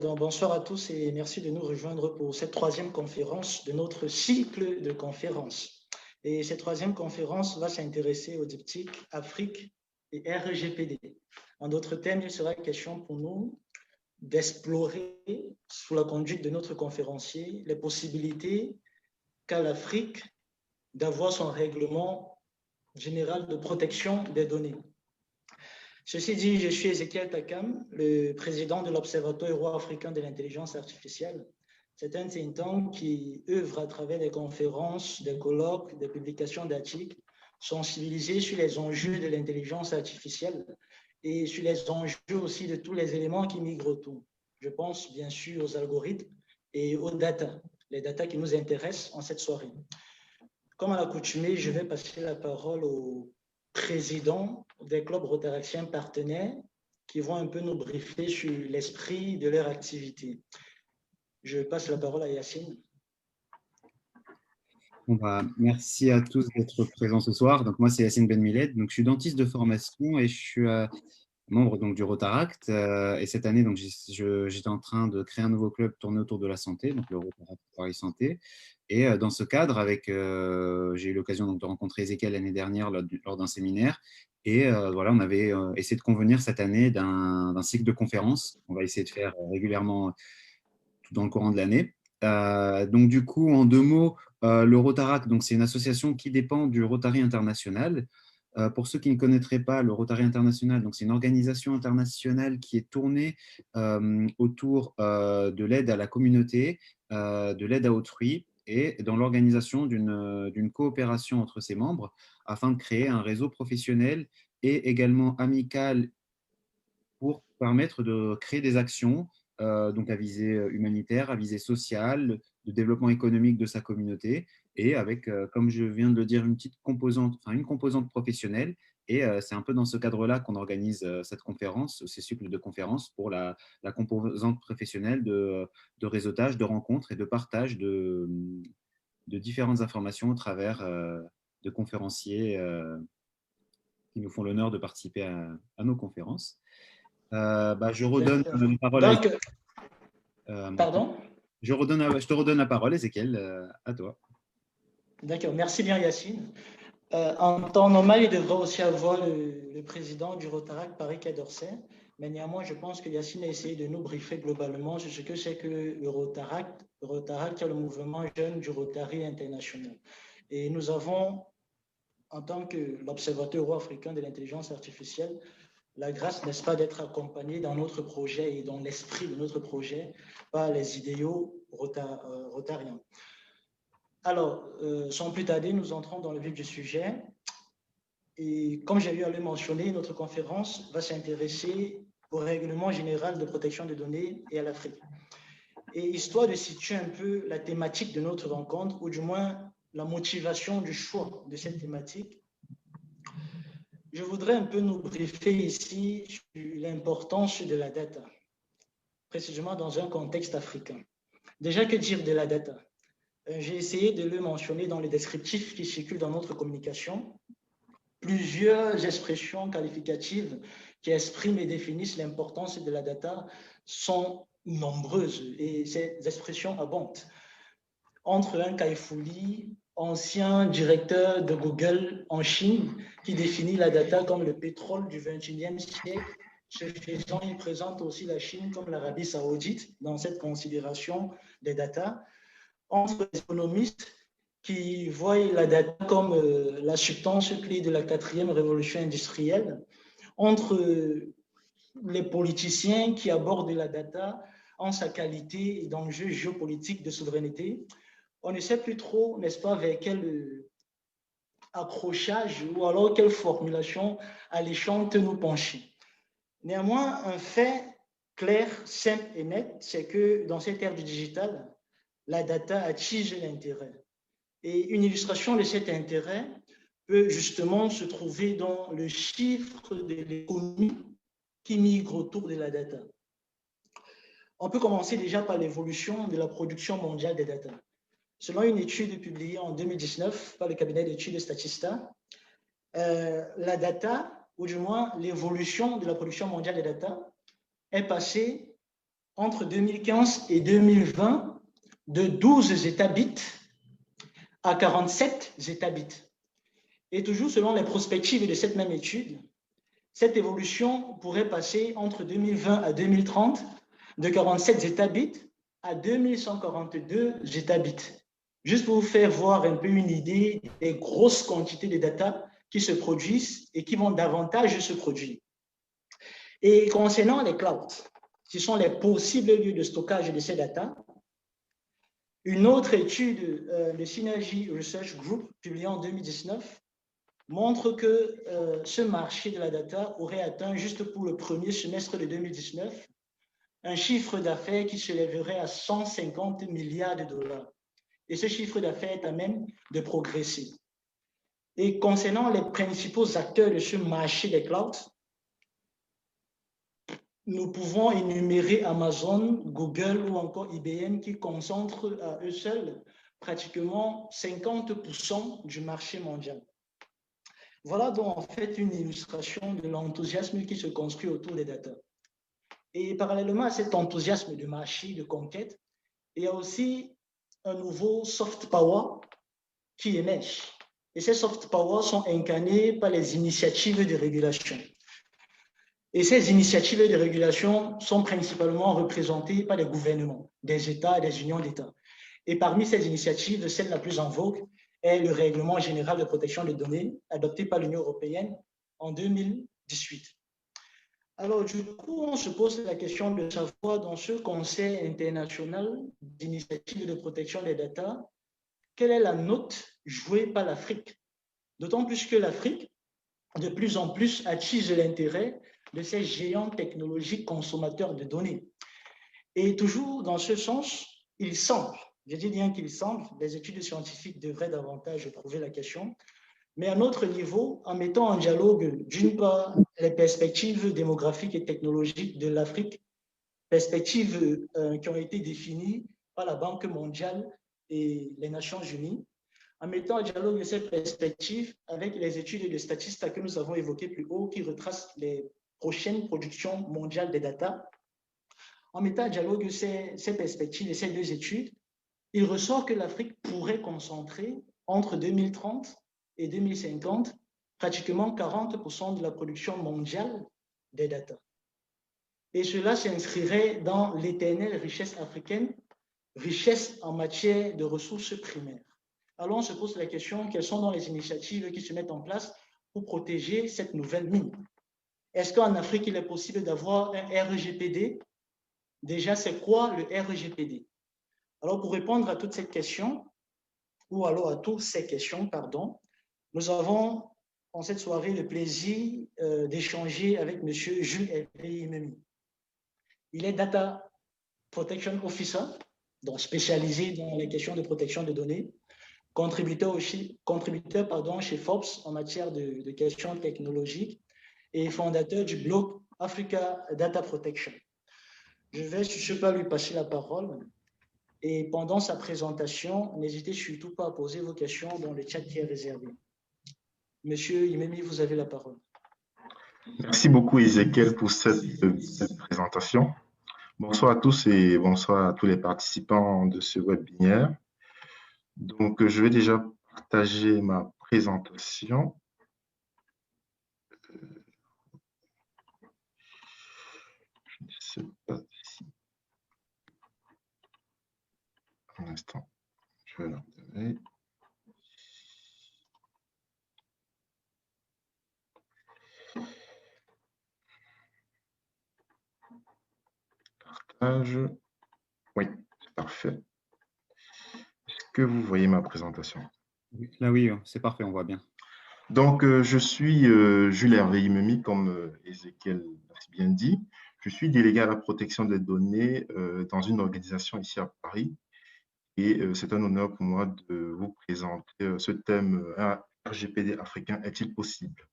Donc, bonsoir à tous et merci de nous rejoindre pour cette troisième conférence de notre cycle de conférences. Et cette troisième conférence va s'intéresser au diptyque Afrique et RGPD. En d'autres termes, il sera question pour nous d'explorer, sous la conduite de notre conférencier, les possibilités qu'a l'Afrique d'avoir son règlement général de protection des données. Ceci dit, je suis Ezekiel Takam, le président de l'Observatoire euro-africain de l'intelligence artificielle. C'est un think tank qui œuvre à travers des conférences, des colloques, des publications d'articles, sensibilisés sur les enjeux de l'intelligence artificielle et sur les enjeux aussi de tous les éléments qui migrent autour. Je pense bien sûr aux algorithmes et aux data, les data qui nous intéressent en cette soirée. Comme à l'accoutumée, je vais passer la parole au présidents des clubs rotaraxiens partenaires qui vont un peu nous briefer sur l'esprit de leur activité. Je passe la parole à Yacine. Bon bah, merci à tous d'être présents ce soir. Donc, moi, c'est Yacine Ben Miled. Donc, je suis dentiste de formation et je suis membre donc, du Rotaract. Et cette année, donc, j'étais en train de créer un nouveau club tourné autour de la santé, donc le Rotaract Paris Santé. Et dans ce cadre, j'ai eu l'occasion donc, de rencontrer Ezekiel l'année dernière lors d'un séminaire. Et voilà, on avait essayé de convenir cette année d'un cycle de conférences. On va essayer de faire régulièrement tout dans le courant de l'année. Donc, du coup, en deux mots, le Rotaract, donc, c'est une association qui dépend du Rotary International. Pour ceux qui ne connaîtraient pas le Rotary International, donc c'est une organisation internationale qui est tournée autour de l'aide à la communauté, de l'aide à autrui et dans l'organisation d'une coopération entre ses membres afin de créer un réseau professionnel et également amical pour permettre de créer des actions donc à visée humanitaire, à visée sociale, de développement économique de sa communauté et avec, comme je viens de le dire, une composante professionnelle. Et c'est un peu dans ce cadre-là qu'on organise cette conférence, ces cycles de conférences pour la composante professionnelle de réseautage, de rencontres et de partage de différentes informations au travers de conférenciers qui nous font l'honneur de participer à nos conférences. Je redonne la parole à Donc, pardon? je te redonne la parole, Ezekiel, à toi. D'accord, merci bien Yacine. En temps normal, il devrait aussi avoir le président du Rotaract Paris-Quai d'Orsay, mais néanmoins, je pense que Yacine a essayé de nous briefer globalement sur ce que c'est que le Rotaract. Le Rotaract est le mouvement jeune du Rotary international. Et nous avons, en tant que l'Observatoire euro-africain de l'intelligence artificielle, la grâce, n'est-ce pas, d'être accompagné dans notre projet et dans l'esprit de notre projet par les idéaux rotariens. Alors, sans plus tarder, nous entrons dans le vif du sujet. Et comme j'ai eu à le mentionner, notre conférence va s'intéresser au règlement général de protection des données et à l'Afrique. Et histoire de situer un peu la thématique de notre rencontre, ou du moins la motivation du choix de cette thématique, je voudrais un peu nous briefer ici sur l'importance de la data, précisément dans un contexte africain. Déjà, que dire de la data? J'ai essayé de le mentionner dans les descriptifs qui circulent dans notre communication. Plusieurs expressions qualificatives qui expriment et définissent l'importance de la data sont nombreuses et ces expressions abondent. Entre un Kai-Fu Lee, ancien directeur de Google en Chine, qui définit la data comme le pétrole du XXIe siècle. Ce faisant, il présente aussi la Chine comme l'Arabie saoudite dans cette considération des data. Entre les économistes qui voient la data comme la substance clé de la 4e révolution industrielle, entre les politiciens qui abordent la data en sa qualité d'enjeu géopolitique de souveraineté, on ne sait plus trop, n'est-ce pas, vers quel accrochage ou alors quelle formulation alléchante nous pencher. Néanmoins, un fait clair, simple et net, c'est que dans cette ère du digital, la data attise l'intérêt. Et une illustration de cet intérêt peut justement se trouver dans le chiffre de l'économie qui migre autour de la data. On peut commencer déjà par l'évolution de la production mondiale des data. Selon une étude publiée en 2019 par le cabinet d'études Statista, la data, ou du moins l'évolution de la production mondiale des data, est passée entre 2015 et 2020 de 12 États-bits à 47 États-bits. Et toujours selon les perspectives de cette même étude, cette évolution pourrait passer entre 2020 à 2030 de 47 États-bits à 2142 États-bits. Juste pour vous faire voir un peu une idée des grosses quantités de data qui se produisent et qui vont davantage se produire. Et concernant les clouds, ce sont les possibles lieux de stockage de ces data. Une autre étude de Synergy Research Group, publiée en 2019, montre que ce marché de la data aurait atteint, juste pour le premier semestre de 2019, un chiffre d'affaires qui s'élèverait à 150 milliards de dollars. Et ce chiffre d'affaires est à même de progresser. Et concernant les principaux acteurs de ce marché des clouds, nous pouvons énumérer Amazon, Google ou encore IBM qui concentrent à eux seuls pratiquement 50% du marché mondial. Voilà donc en fait une illustration de l'enthousiasme qui se construit autour des data. Et parallèlement à cet enthousiasme de marché, de conquête, il y a aussi un nouveau soft power qui émerge. Et ces soft power sont incarnés par les initiatives de régulation. Et ces initiatives de régulation sont principalement représentées par les gouvernements, des États et des unions d'États. Et parmi ces initiatives, celle la plus en vogue est le Règlement général de protection des données adopté par l'Union européenne en 2018. Alors, du coup, on se pose la question de savoir dans ce Conseil international d'initiative de protection des data, quelle est la note jouée par l'Afrique? D'autant plus que l'Afrique, de plus en plus, attise l'intérêt de ces géants technologiques consommateurs de données. Et toujours dans ce sens, il semble, je dis bien qu'il semble, les études scientifiques devraient davantage prouver la question, mais à notre niveau, en mettant en dialogue, d'une part, les perspectives démographiques et technologiques de l'Afrique, perspectives qui ont été définies par la Banque mondiale et les Nations unies, en mettant en dialogue ces perspectives avec les études de Statista que nous avons évoquées plus haut, qui retracent les prochaines productions mondiales des data, en mettant en dialogue ces perspectives et ces deux études, il ressort que l'Afrique pourrait concentrer entre 2030 et 2050 pratiquement 40% de la production mondiale des data. Et cela s'inscrirait dans l'éternelle richesse africaine, richesse en matière de ressources primaires. Alors on se pose la question, quelles sont dans les initiatives qui se mettent en place pour protéger cette nouvelle mine? Est-ce qu'en Afrique, il est possible d'avoir un RGPD? Déjà, c'est quoi le RGPD? Alors, pour répondre à toutes ces questions, ou alors à toutes ces questions, pardon, nous avons en cette soirée le plaisir d'échanger avec M. Jules Hervé Yimemi. Il est Data Protection Officer, donc spécialisé dans les questions de protection de données, contributeur chez Forbes en matière de questions technologiques et fondateur du blog Africa Data Protection. Je vais sur ce pas lui passer la parole. Et pendant sa présentation, n'hésitez surtout pas à poser vos questions dans le chat qui est réservé. Monsieur Yimemi, vous avez la parole. Merci beaucoup, Ezekiel, pour cette présentation. Bonsoir à tous et bonsoir à tous les participants de ce webinaire. Donc, je vais déjà partager ma présentation. Je ne sais pas si... Un instant, je vais l'enlever. Partage. Oui, c'est parfait. Est-ce que vous voyez ma présentation? Là, oui, c'est parfait, on voit bien. Donc, je suis Jules Hervé Yimemi, comme Ezekiel l'a si bien dit. Je suis délégué à la protection des données dans une organisation ici à Paris. Et c'est un honneur pour moi de vous présenter ce thème RGPD africain, est-il possible?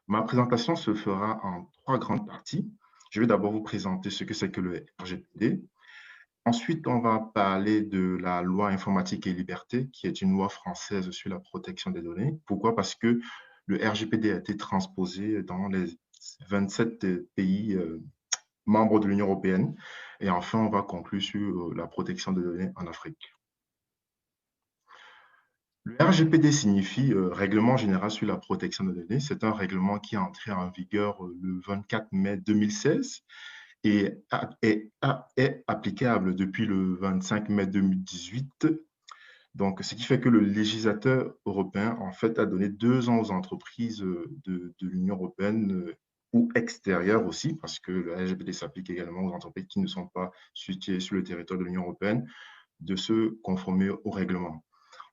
Ma présentation se fera en 3 grandes parties. Je vais d'abord vous présenter ce que c'est que le RGPD. Ensuite, on va parler de la loi informatique et liberté, qui est une loi française sur la protection des données. Pourquoi? Parce que le RGPD a été transposé dans les 27 pays membres de l'Union européenne. Et enfin, on va conclure sur la protection des données en Afrique. Le RGPD signifie Règlement général sur la protection des données. C'est un règlement qui est entré en vigueur le 24 mai 2016 et est applicable depuis le 25 mai 2018. Donc, ce qui fait que le législateur européen, en fait, a donné 2 ans aux entreprises de l'Union européenne ou extérieures aussi, parce que le RGPD s'applique également aux entreprises qui ne sont pas situées sur le territoire de l'Union européenne, de se conformer au règlement.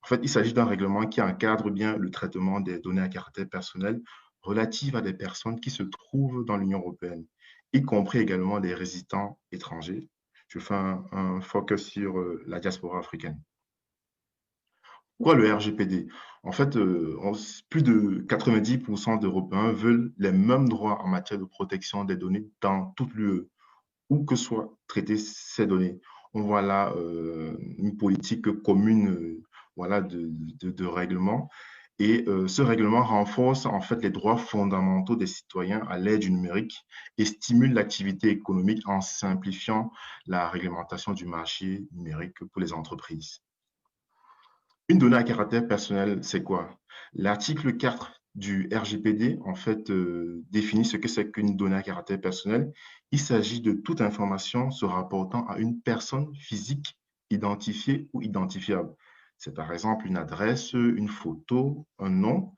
En fait, il s'agit d'un règlement qui encadre bien le traitement des données à caractère personnel relatives à des personnes qui se trouvent dans l'Union européenne, y compris également les résidents étrangers. Je fais un focus sur la diaspora africaine. Pourquoi le RGPD? En fait, plus de 90% d'Européens veulent les mêmes droits en matière de protection des données dans toute l'UE, où que soient traitées ces données. On voit là une politique commune voilà, de règlement. Et ce règlement renforce en fait les droits fondamentaux des citoyens à l'ère du numérique et stimule l'activité économique en simplifiant la réglementation du marché numérique pour les entreprises. Une donnée à caractère personnel, c'est quoi? L'article 4 du RGPD, en fait, définit ce que c'est qu'une donnée à caractère personnel. Il s'agit de toute information se rapportant à une personne physique identifiée ou identifiable. C'est par exemple une adresse, une photo, un nom.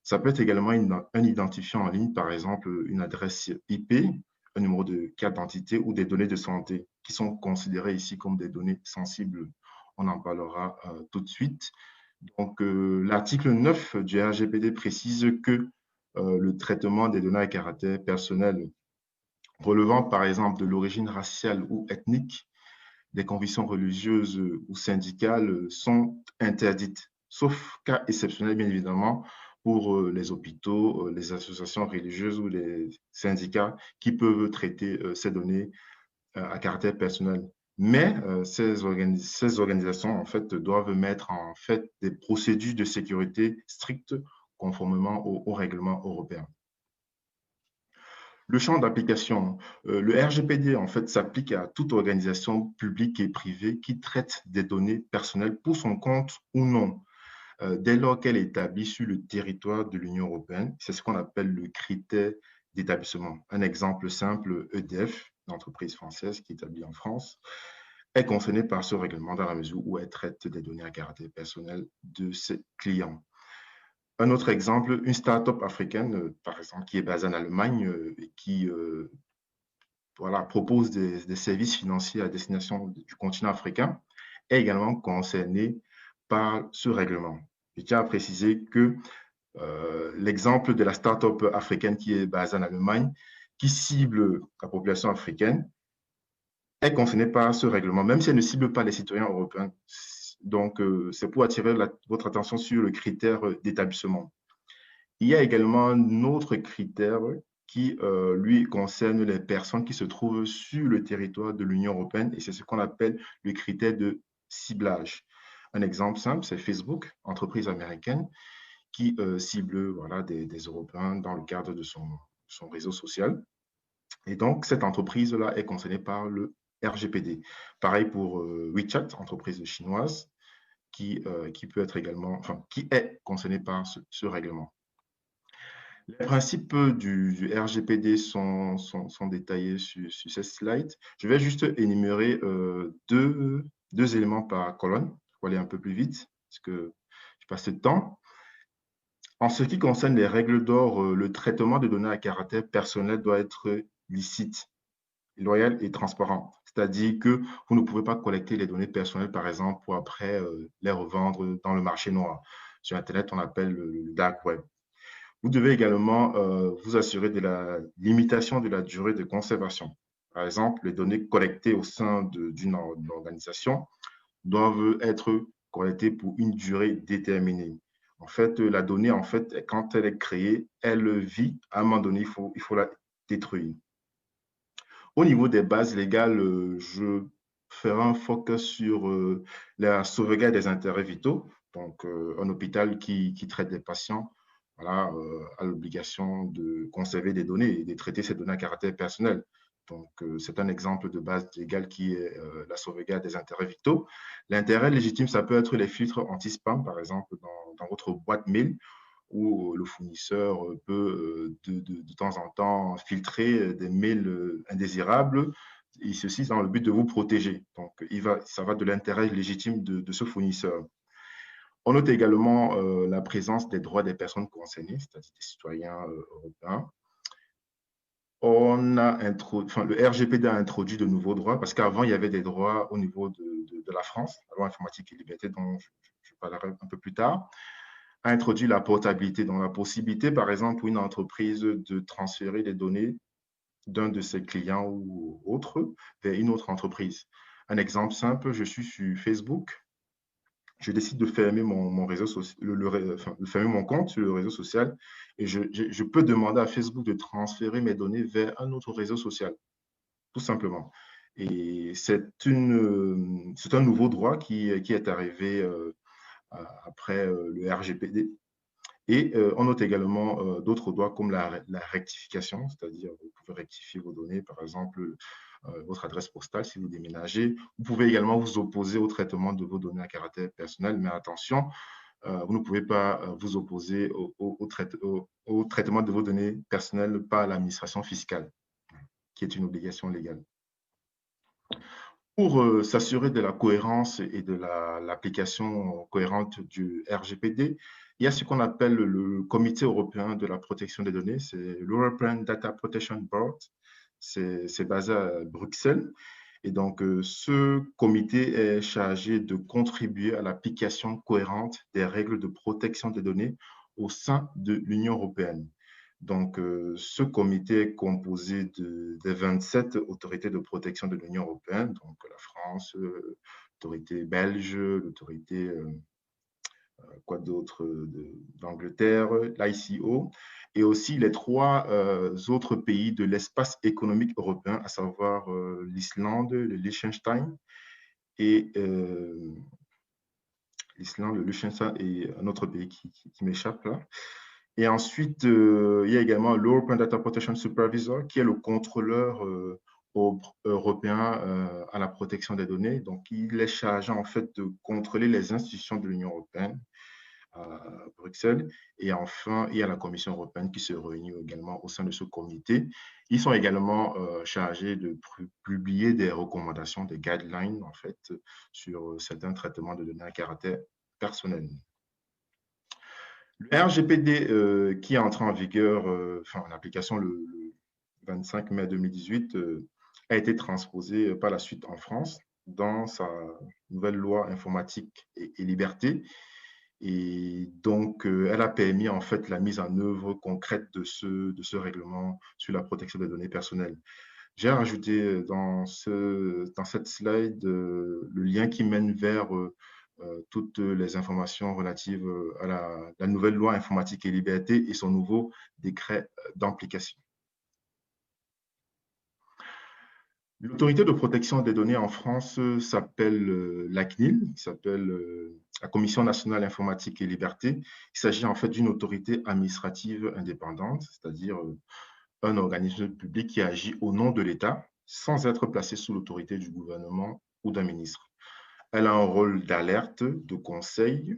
Ça peut être également un identifiant en ligne, par exemple une adresse IP, un numéro de carte d'identité ou des données de santé qui sont considérées ici comme des données sensibles. On en parlera tout de suite. Donc, l'article 9 du RGPD précise que le traitement des données à caractère personnel relevant par exemple de l'origine raciale ou ethnique, des convictions religieuses ou syndicales sont interdites, sauf cas exceptionnels bien évidemment pour les hôpitaux, les associations religieuses ou les syndicats qui peuvent traiter ces données à caractère personnel. Mais ces organisations en fait, doivent mettre en fait des procédures de sécurité strictes conformément au règlement européen. Le champ d'application, le RGPD en fait s'applique à toute organisation publique et privée qui traite des données personnelles pour son compte ou non, dès lors qu'elle est établie sur le territoire de l'Union européenne. C'est ce qu'on appelle le critère d'établissement. Un exemple simple, EDF, une entreprise française qui est établie en France, est concernée par ce règlement dans la mesure où elle traite des données à caractère personnel de ses clients. Un autre exemple, une start-up africaine, par exemple, qui est basée en Allemagne et qui voilà, propose des services financiers à destination du continent africain, est également concernée par ce règlement. Je tiens à préciser que l'exemple de la start-up africaine qui est basée en Allemagne, qui cible la population africaine, est concernée par ce règlement, même si elle ne cible pas les citoyens européens. Donc, c'est pour attirer votre attention sur le critère d'établissement. Il y a également un autre critère qui, lui, concerne les personnes qui se trouvent sur le territoire de l'Union européenne, et c'est ce qu'on appelle le critère de ciblage. Un exemple simple, c'est Facebook, entreprise américaine, qui cible voilà, des Européens dans le cadre de son réseau social. Et donc, cette entreprise-là est concernée par le RGPD. Pareil pour WeChat, entreprise chinoise, qui peut être également, enfin, qui est concernée par ce règlement. Les principes du RGPD sont détaillés sur ces slides. Je vais juste énumérer deux éléments par colonne pour aller un peu plus vite, parce que je passe le temps. En ce qui concerne les règles d'or, le traitement de données à caractère personnel doit être licite, loyal et transparent. C'est-à-dire que vous ne pouvez pas collecter les données personnelles, par exemple, pour après les revendre dans le marché noir. Sur Internet, on appelle le dark web. Vous devez également vous assurer de la limitation de la durée de conservation. Par exemple, les données collectées au sein d'une organisation doivent être collectées pour une durée déterminée. En fait, la donnée, en fait, quand elle est créée, elle vit. À un moment donné, il faut la détruire. Au niveau des bases légales, je ferai un focus sur la sauvegarde des intérêts vitaux. Donc, un hôpital qui traite des patients voilà, a l'obligation de conserver des données et de traiter ces données à caractère personnel. Donc, c'est un exemple de base légale qui est la sauvegarde des intérêts vitaux. L'intérêt légitime, ça peut être les filtres anti-spam, par exemple, dans votre boîte mail, où le fournisseur peut de temps en temps filtrer des mails indésirables, et ceci dans le but de vous protéger. Donc, ça va de l'intérêt légitime de ce fournisseur. On note également la présence des droits des personnes concernées, c'est-à-dire des citoyens européens. Le RGPD a introduit de nouveaux droits, parce qu'avant, il y avait des droits au niveau de la France, la loi informatique et liberté, dont je parlerai un peu plus tard, a introduit la portabilité, donc la possibilité, par exemple, pour une entreprise de transférer les données d'un de ses clients ou autre vers une autre entreprise. Un exemple simple, je suis sur Facebook, je décide de fermer mon réseau social, de fermer mon compte sur le réseau social, et je peux demander à Facebook de transférer mes données vers un autre réseau social, tout simplement. Et c'est un nouveau droit qui est arrivé après le RGPD. Et on note également d'autres droits comme la rectification, c'est-à-dire vous pouvez rectifier vos données, par exemple votre adresse postale si vous déménagez. Vous pouvez également vous opposer au traitement de vos données à caractère personnel, mais attention, vous ne pouvez pas vous opposer au traitement de vos données personnelles par l'administration fiscale, qui est une obligation légale. Pour s'assurer de la cohérence et de l'application cohérente du RGPD, il y a ce qu'on appelle le Comité européen de la protection des données, c'est l'European Data Protection Board, c'est basé à Bruxelles. Et donc, ce comité est chargé de contribuer à l'application cohérente des règles de protection des données au sein de l'Union européenne. Donc, ce comité est composé des 27 autorités de protection de l'Union européenne, donc la France, l'autorité belge, l'autorité, quoi d'autre, d'Angleterre, l'ICO, et aussi les 3 autres pays de l'espace économique européen, à savoir l'Islande, le Liechtenstein et l'Islande, le Liechtenstein et un autre pays qui m'échappe là. Et ensuite, il y a également l'European Data Protection Supervisor, qui est le contrôleur européen à la protection des données. Donc, il est chargé en fait de contrôler les institutions de l'Union européenne à Bruxelles. Et enfin, il y a la Commission européenne qui se réunit également au sein de ce comité. Ils sont également chargés de publier des recommandations, des guidelines en fait, sur certains traitements de données à caractère personnel. Le RGPD qui est entré en vigueur, en application le 25 mai 2018, a été transposé par la suite en France dans sa nouvelle loi informatique et liberté. Et donc, elle a permis en fait la mise en œuvre concrète de ce règlement sur la protection des données personnelles. J'ai rajouté dans cette slide le lien qui mène vers toutes les informations relatives à la nouvelle loi informatique et liberté et son nouveau décret d'application. L'autorité de protection des données en France s'appelle la CNIL, qui s'appelle la Commission nationale informatique et liberté. Il s'agit en fait d'une autorité administrative indépendante, c'est-à-dire un organisme public qui agit au nom de l'État sans être placé sous l'autorité du gouvernement ou d'un ministre. Elle a un rôle d'alerte, de conseil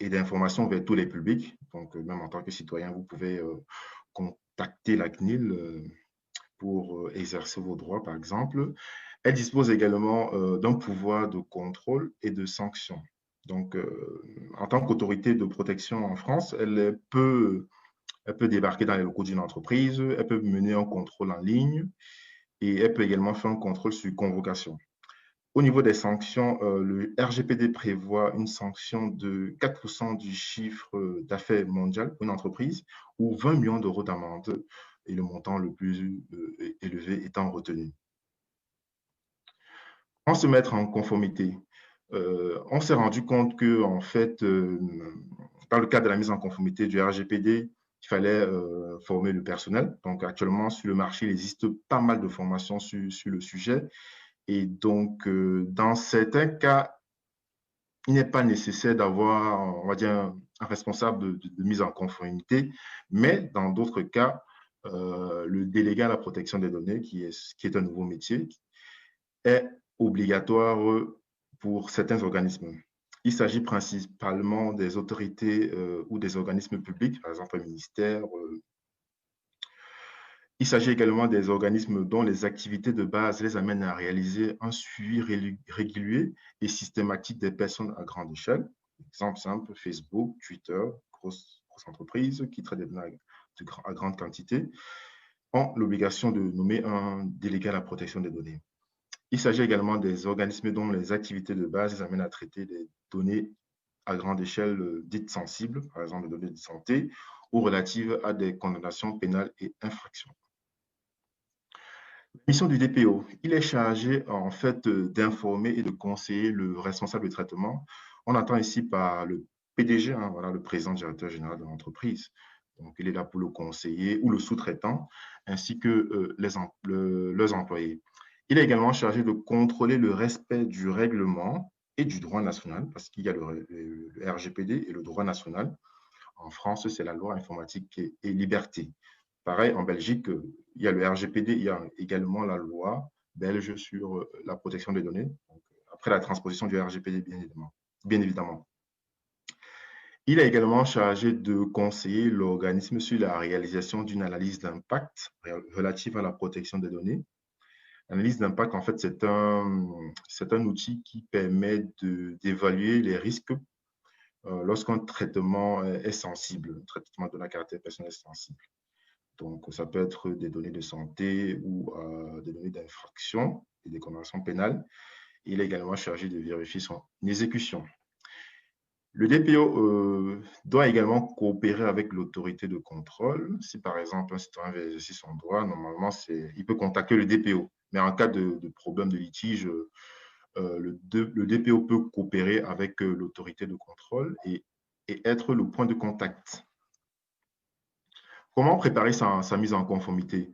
et d'information vers tous les publics. Donc, même en tant que citoyen, vous pouvez contacter la CNIL pour exercer vos droits, par exemple. Elle dispose également d'un pouvoir de contrôle et de sanction. Donc, en tant qu'autorité de protection en France, elle peut débarquer dans les locaux d'une entreprise, elle peut mener un contrôle en ligne et elle peut également faire un contrôle sur convocation. Au niveau des sanctions, le RGPD prévoit une sanction de 4% du chiffre d'affaires mondial pour une entreprise ou 20 millions d'euros d'amende et le montant le plus élevé étant retenu. Comment se mettre en conformité? On s'est rendu compte que, en fait, dans le cadre de la mise en conformité du RGPD, il fallait former le personnel. Donc, actuellement, sur le marché, il existe pas mal de formations sur le sujet. Et donc, dans certains cas, il n'est pas nécessaire d'avoir, on va dire, un responsable de mise en conformité, mais dans d'autres cas, le délégué à la protection des données, qui est un nouveau métier, est obligatoire pour certains organismes. Il s'agit principalement des autorités ou des organismes publics, par exemple un ministère. Il s'agit également des organismes dont les activités de base les amènent à réaliser un suivi régulier et systématique des personnes à grande échelle. Exemple simple, Facebook, Twitter, grosses entreprises qui traitent des données à grande quantité, ont l'obligation de nommer un délégué à la protection des données. Il s'agit également des organismes dont les activités de base les amènent à traiter des données à grande échelle dites sensibles, par exemple des données de santé, ou relatives à des condamnations pénales et infractions. Mission du DPO, il est chargé en fait d'informer et de conseiller le responsable de traitement. On entend ici par le PDG, hein, voilà, le président directeur général de l'entreprise. Donc, il est là pour le conseiller ou le sous-traitant, ainsi que leurs employés. Il est également chargé de contrôler le respect du règlement et du droit national, parce qu'il y a le RGPD et le droit national. En France, c'est la loi informatique et liberté. Pareil, en Belgique, il y a le RGPD, il y a également la loi belge sur la protection des données, donc, après la transposition du RGPD, bien évidemment. Il est également chargé de conseiller l'organisme sur la réalisation d'une analyse d'impact relative à la protection des données. L'analyse d'impact, en fait, c'est un outil qui permet d'évaluer les risques lorsqu'un traitement est sensible, un traitement de la caractère personnel sensible. Donc, ça peut être des données de santé ou des données d'infraction et des condamnations pénales. Il est également chargé de vérifier son exécution. Le DPO doit également coopérer avec l'autorité de contrôle. Si par exemple un citoyen veut exercer son droit, normalement, il peut contacter le DPO. Mais en cas de problème de litige, le DPO peut coopérer avec l'autorité de contrôle et être le point de contact. Comment préparer sa mise en conformité?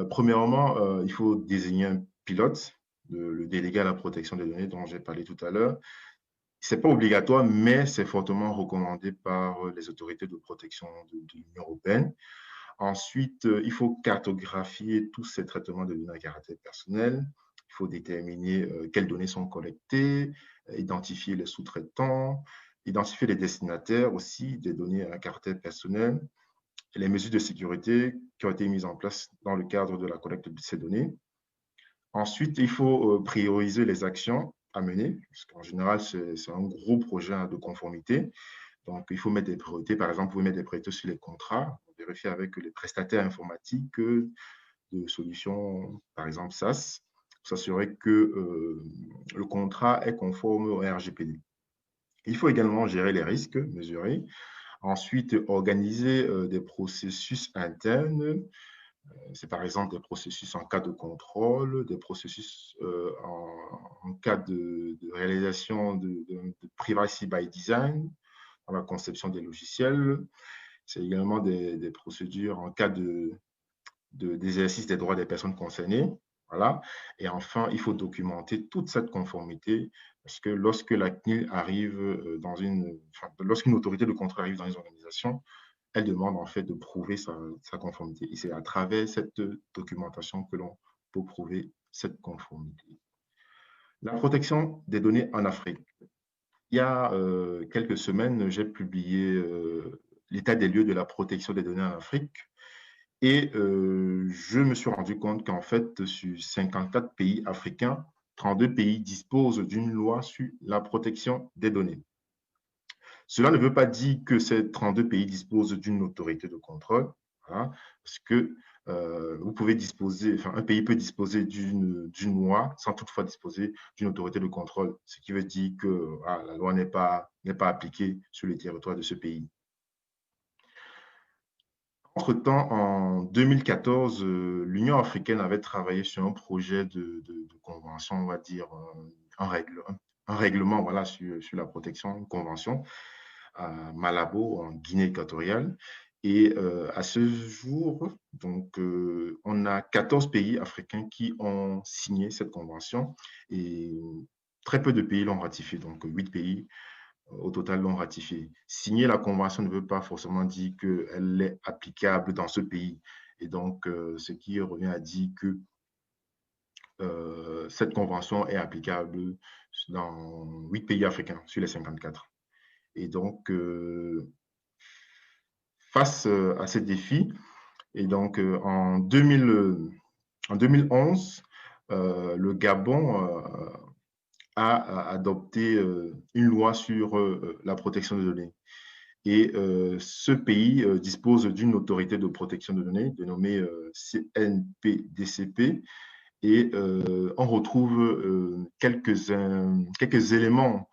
Premièrement, il faut désigner un pilote, le délégué à la protection des données dont j'ai parlé tout à l'heure. Ce n'est pas obligatoire, mais c'est fortement recommandé par les autorités de protection de l'Union européenne. Ensuite, il faut cartographier tous ces traitements de données à caractère personnel. Il faut déterminer quelles données sont collectées, identifier les sous-traitants, identifier les destinataires aussi des données à caractère personnel, et les mesures de sécurité qui ont été mises en place dans le cadre de la collecte de ces données. Ensuite, il faut prioriser les actions à mener, parce qu'en général, c'est un gros projet de conformité. Donc, il faut mettre des priorités. Par exemple, vous pouvez mettre des priorités sur les contrats, vérifier avec les prestataires informatiques de solutions, par exemple SaaS, pour s'assurer que le contrat est conforme au RGPD. Il faut également gérer les risques, mesurer. Ensuite, organiser des processus internes. C'est par exemple des processus en cas de contrôle, des processus en cas de réalisation de privacy by design, dans la conception des logiciels. C'est également des procédures en cas d'exercice des droits des personnes concernées. Voilà. Et enfin, il faut documenter toute cette conformité parce que lorsque la CNIL arrive lorsqu'une autorité de contrôle arrive dans une organisation, elle demande en fait de prouver sa conformité. Et c'est à travers cette documentation que l'on peut prouver cette conformité. La protection des données en Afrique. Il y a quelques semaines, j'ai publié l'état des lieux de la protection des données en Afrique. Et je me suis rendu compte qu'en fait, sur 54 pays africains, 32 pays disposent d'une loi sur la protection des données. Cela ne veut pas dire que ces 32 pays disposent d'une autorité de contrôle, hein, parce que vous pouvez disposer, enfin, un pays peut disposer d'une loi sans toutefois disposer d'une autorité de contrôle, ce qui veut dire que la loi n'est pas appliquée sur le territoire de ce pays. Entre-temps, en 2014, l'Union africaine avait travaillé sur un projet de convention, on va dire, un règlement voilà, sur la protection, une convention à Malabo, en Guinée équatoriale. Et à ce jour, donc, on a 14 pays africains qui ont signé cette convention et très peu de pays l'ont ratifiée, donc 8 pays au total l'ont ratifiée. Signer la convention ne veut pas forcément dire qu'elle est applicable dans ce pays. Et donc, ce qui revient à dire que cette convention est applicable dans 8 pays africains sur les 54. Et donc, face à ces défis, et donc en 2011, le Gabon a adopté une loi sur la protection des données. Et ce pays dispose d'une autorité de protection des données dénommée CNPDCP. Et on retrouve quelques éléments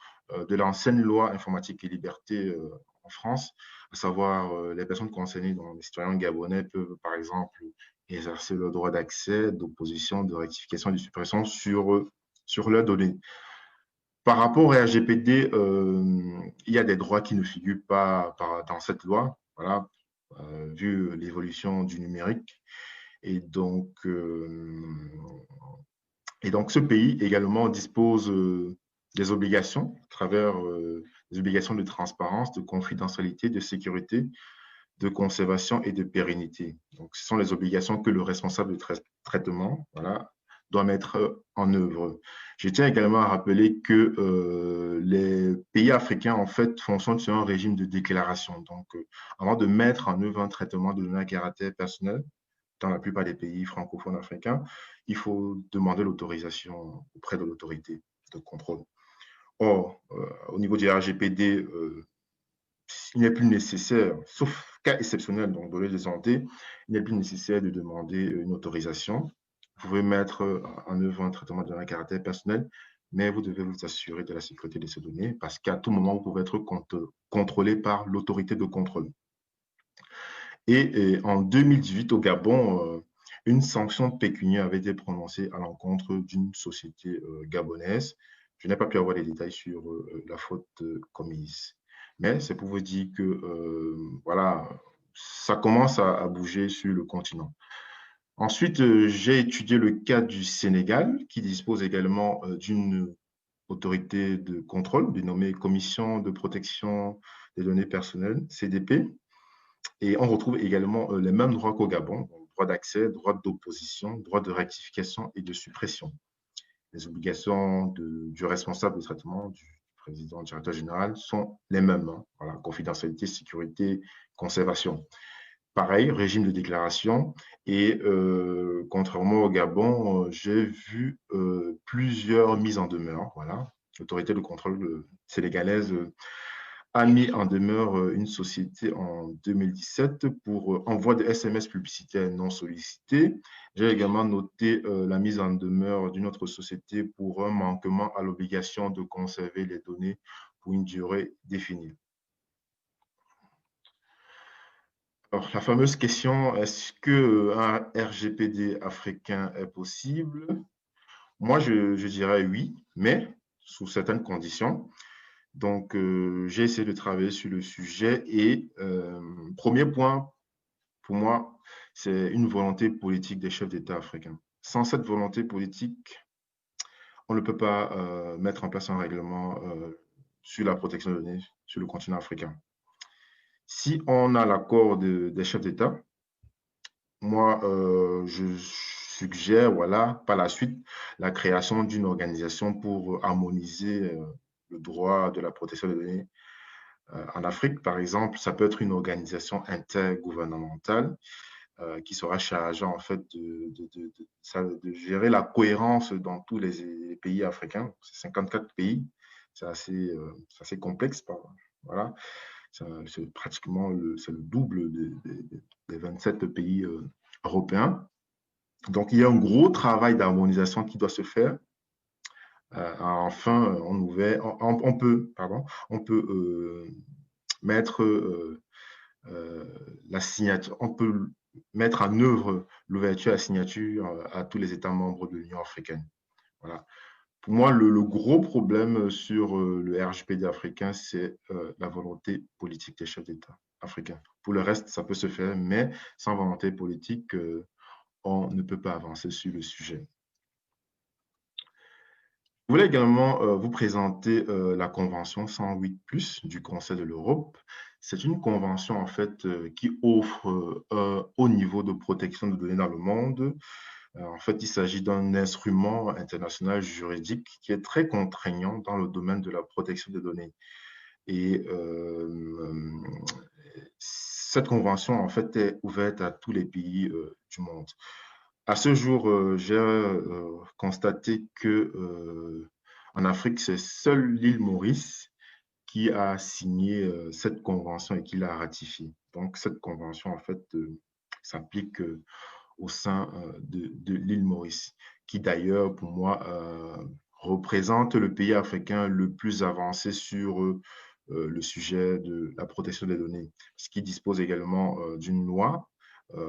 de l'ancienne loi informatique et liberté en France, à savoir les personnes concernées, dont les citoyens gabonais peuvent, par exemple, exercer le droit d'accès, d'opposition, de rectification et de suppression sur leurs données. Par rapport au RGPD, il y a des droits qui ne figurent pas dans cette loi, voilà, vu l'évolution du numérique. Et donc, ce pays également dispose des obligations à travers des obligations de transparence, de confidentialité, de sécurité, de conservation et de pérennité. Donc, ce sont les obligations que le responsable de traitement, voilà, doit mettre en œuvre. Je tiens également à rappeler que les pays africains, en fait, fonctionnent sur un régime de déclaration. Donc, avant de mettre en œuvre un traitement de données à caractère personnel, dans la plupart des pays francophones africains, il faut demander l'autorisation auprès de l'autorité de contrôle. Or, au niveau du RGPD, il n'est plus nécessaire, sauf cas exceptionnel, donc données de santé, il n'est plus nécessaire de demander une autorisation. Vous pouvez mettre en œuvre un traitement de données à caractère personnel, mais vous devez vous assurer de la sécurité de ces données parce qu'à tout moment, vous pouvez être contrôlé par l'autorité de contrôle. Et en 2018, au Gabon, une sanction pécuniaire avait été prononcée à l'encontre d'une société gabonaise. Je n'ai pas pu avoir les détails sur la faute commise. Mais c'est pour vous dire que voilà, ça commence à bouger sur le continent. Ensuite, j'ai étudié le cas du Sénégal, qui dispose également d'une autorité de contrôle dénommée Commission de protection des données personnelles, CDP. Et on retrouve également les mêmes droits qu'au Gabon, droit d'accès, droit d'opposition, droit de rectification et de suppression. Les obligations du responsable de traitement, du président, du directeur général, sont les mêmes. Hein. Voilà, confidentialité, sécurité, conservation. Pareil, régime de déclaration. Et contrairement au Gabon, j'ai vu plusieurs mises en demeure. Voilà. L'autorité de contrôle sénégalaise a mis en demeure une société en 2017 pour envoi de SMS publicitaires non sollicités. J'ai également noté la mise en demeure d'une autre société pour un manquement à l'obligation de conserver les données pour une durée définie. Alors, la fameuse question, est-ce qu'un RGPD africain est possible? Moi, je dirais oui, mais sous certaines conditions. Donc, j'ai essayé de travailler sur le sujet et premier point, pour moi, c'est une volonté politique des chefs d'État africains. Sans cette volonté politique, on ne peut pas mettre en place un règlement sur la protection des données sur le continent africain. Si on a l'accord des chefs d'État, moi, je suggère, voilà, par la suite, la création d'une organisation pour harmoniser le droit de la protection des données en Afrique, par exemple. Ça peut être une organisation intergouvernementale qui sera chargée en fait de gérer la cohérence dans tous les pays africains. C'est 54 pays, c'est assez complexe. Voilà. C'est pratiquement le double des 27 pays européens. Donc, il y a un gros travail d'harmonisation qui doit se faire. Enfin, on peut mettre la signature, on peut mettre en œuvre l'ouverture à la signature à tous les États membres de l'Union africaine. Voilà. Pour moi, le gros problème sur le RGPD africain, c'est la volonté politique des chefs d'État africains. Pour le reste, ça peut se faire, mais sans volonté politique, on ne peut pas avancer sur le sujet. Je voulais également vous présenter la Convention 108+ du Conseil de l'Europe. C'est une convention en fait qui offre un haut niveau de protection de données dans le monde. En fait, il s'agit d'un instrument international juridique qui est très contraignant dans le domaine de la protection des données. Et cette convention, en fait, est ouverte à tous les pays du monde. À ce jour, j'ai constaté que en Afrique, c'est seule l'île Maurice qui a signé cette convention et qui l'a ratifiée. Donc, cette convention, en fait, s'applique au sein de l'île Maurice, qui d'ailleurs, pour moi, représente le pays africain le plus avancé sur le sujet de la protection des données, ce qui dispose également d'une loi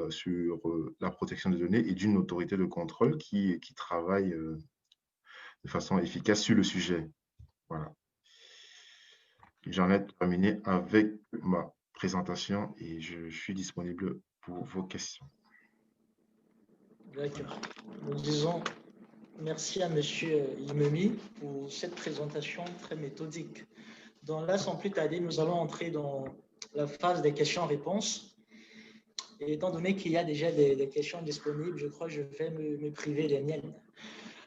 sur la protection des données et d'une autorité de contrôle qui travaille de façon efficace sur le sujet. Voilà. J'en ai terminé avec ma présentation et je suis disponible pour vos questions. D'accord. Nous disons merci à M. Yimemi pour cette présentation très méthodique. Donc là, sans plus tarder, nous allons entrer dans la phase des questions-réponses. Et étant donné qu'il y a déjà des questions disponibles, je crois que je vais me priver des miennes.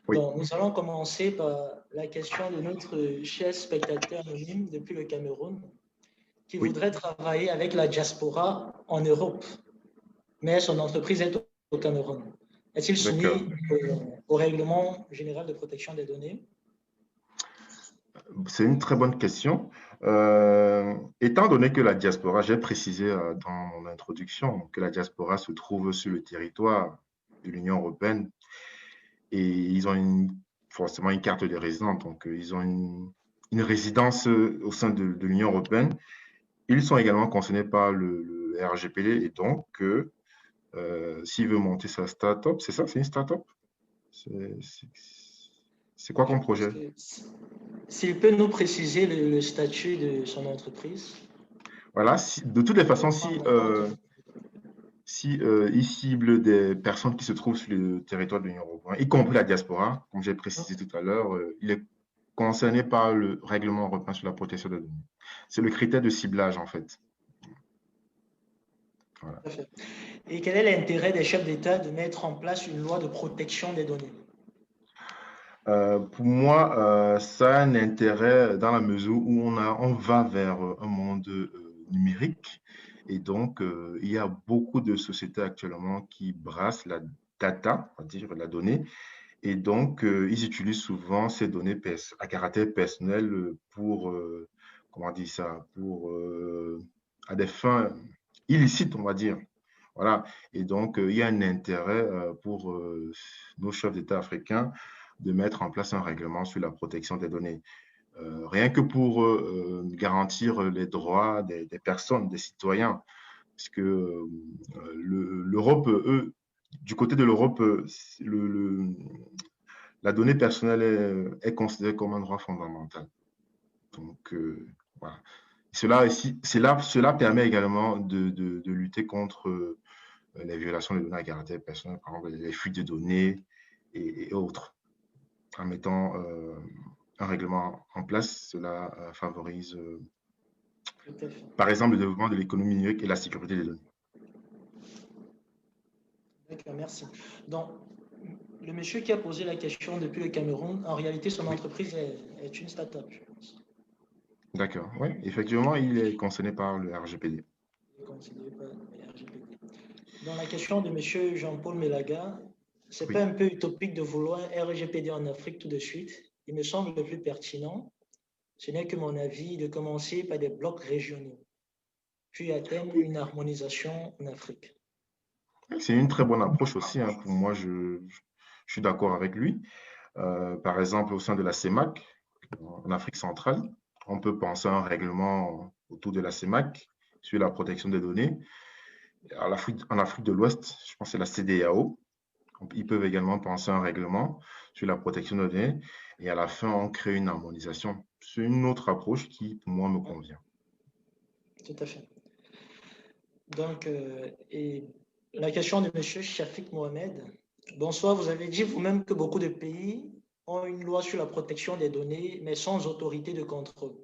Oui. Donc, nous allons commencer par la question de notre cher spectateur anonyme depuis le Cameroun qui voudrait travailler avec la diaspora en Europe, mais son entreprise est au Cameroun. Est-il soumis au règlement général de protection des données? C'est une très bonne question. Étant donné que la diaspora, j'ai précisé dans mon introduction que la diaspora se trouve sur le territoire de l'Union européenne et ils ont forcément une carte de résident, donc ils ont une résidence au sein de l'Union européenne. Ils sont également concernés par le RGPD et donc s'il veut monter sa start-up, c'est ça, c'est une start-up? C'est quoi comme projet? S'il peut nous préciser le statut de son entreprise? Voilà, de toutes les façons, si il cible des personnes qui se trouvent sur le territoire de l'Union européenne, y compris la diaspora, comme j'ai précisé tout à l'heure, il est concerné par le règlement européen sur la protection des données. C'est le critère de ciblage, en fait. Voilà. Et quel est l'intérêt des chefs d'État de mettre en place une loi de protection des données? Pour moi, ça a un intérêt dans la mesure où on va vers un monde numérique. Et donc, il y a beaucoup de sociétés actuellement qui brassent la data, on va dire la donnée. Et donc, ils utilisent souvent ces données à caractère personnel pour, comment dire ça, à des fins illicites, on va dire. Voilà. Et donc, il y a un intérêt pour nos chefs d'État africains de mettre en place un règlement sur la protection des données. Rien que pour garantir les droits des personnes, des citoyens. Parce que l'Europe, du côté de l'Europe, la donnée personnelle est considérée comme un droit fondamental. Donc, voilà. Cela permet également de lutter contre les violations des données à caractère personnel, par exemple les fuites de données et autres. En mettant un règlement en place, cela favorise, par exemple, le développement de l'économie numérique et la sécurité des données. D'accord, merci. Donc, le monsieur qui a posé la question depuis le Cameroun, en réalité, son entreprise est une start-up, je pense. D'accord, oui, effectivement, il est concerné par le RGPD. Il est considéré par le RGPD. Dans la question de monsieur Jean-Paul Mélaga, c'est pas un peu utopique de vouloir un RGPD en Afrique tout de suite? Il me semble le plus pertinent, ce n'est que mon avis, de commencer par des blocs régionaux, puis atteindre une harmonisation en Afrique. C'est une très bonne approche aussi. Hein. Pour moi, je suis d'accord avec lui. Par exemple, au sein de la CEMAC, en Afrique centrale, on peut penser à un règlement autour de la CEMAC sur la protection des données. En Afrique de l'Ouest, je pense que c'est la CEDEAO. Ils peuvent également penser à un règlement sur la protection des données et à la fin, on crée une harmonisation. C'est une autre approche qui, pour moi, me convient. Tout à fait. Donc, et la question de M. Shafik Mohamed. Bonsoir, vous avez dit vous-même que beaucoup de pays ont une loi sur la protection des données, mais sans autorité de contrôle.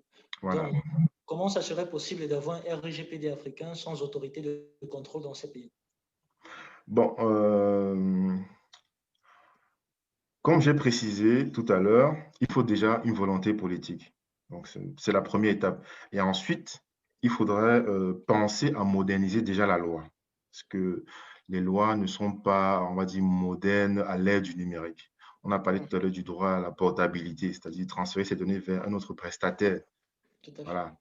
Voilà. Donc, comment ça serait possible d'avoir un RGPD africain sans autorité de contrôle dans ces pays? Bon, comme j'ai précisé tout à l'heure, il faut déjà une volonté politique. Donc, c'est la première étape. Et ensuite, il faudrait penser à moderniser déjà la loi. Parce que les lois ne sont pas, on va dire, modernes à l'ère du numérique. On a parlé tout à l'heure du droit à la portabilité, c'est-à-dire transférer ces données vers un autre prestataire, Tout à fait. voilà,